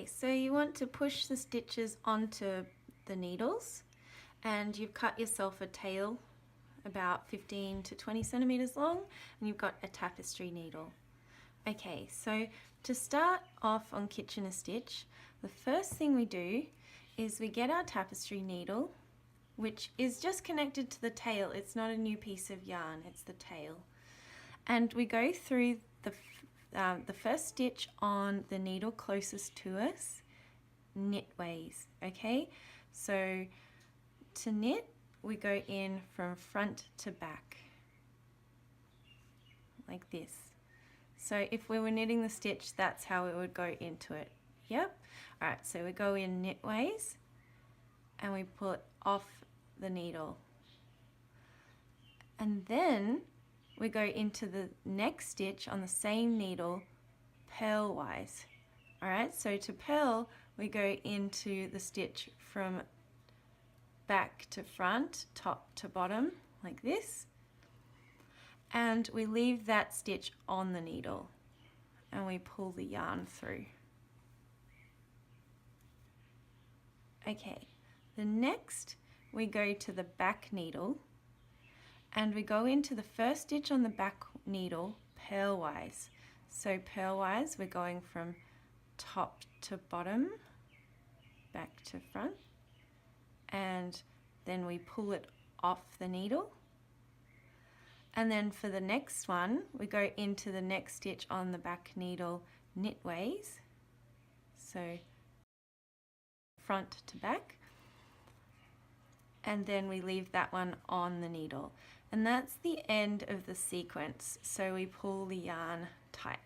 Okay, so you want to push the stitches onto the needles, and you've cut yourself a tail about 15 to 20 centimeters long, and you've got a tapestry needle. Okay, so to start off on Kitchener stitch, the first thing we do is we get our tapestry needle, which is just connected to the tail. It's not a new piece of yarn, it's the tail. And we go through the first stitch on the needle closest to us, knitways, okay? So to knit, we go in from front to back, like this. So if we were knitting the stitch, that's how it would go into it. Yep. All right, so we go in knitways and we pull it off the needle. And then we go into the next stitch on the same needle purlwise. All right, so to purl, we go into the stitch from back to front, top to bottom, like this. And we leave that stitch on the needle and we pull the yarn through. Okay, the next we go to the back needle and we go into the first stitch on the back needle purlwise. So purlwise, we're going from top to bottom, back to front, and then we pull it off the needle. And then for the next one, we go into the next stitch on the back needle knitways, so front to back, and then we leave that one on the needle. And that's the end of the sequence, so we pull the yarn tight.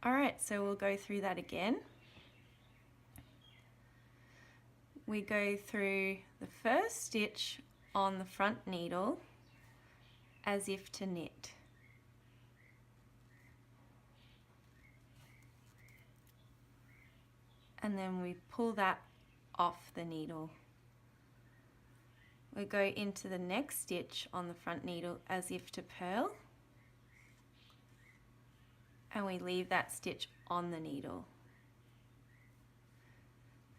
Alright, so we'll go through that again. We go through the first stitch on the front needle as if to knit. And then we pull that off the needle. We go into the next stitch on the front needle as if to purl, and we leave that stitch on the needle.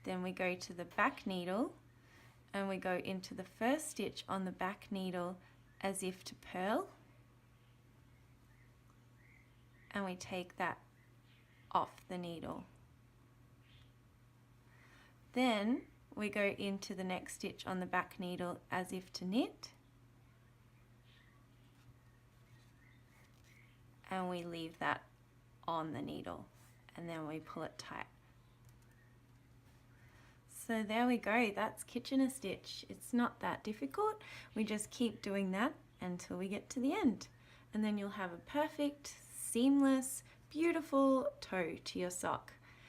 Then we go to the back needle and we go into the first stitch on the back needle as if to purl, and we take that off the needle. Then we go into the next stitch on the back needle as if to knit, and we leave that on the needle, and then we pull it tight. So there we go, that's Kitchener stitch. It's not that difficult. We just keep doing that until we get to the end. And then you'll have a perfect, seamless, beautiful toe to your sock.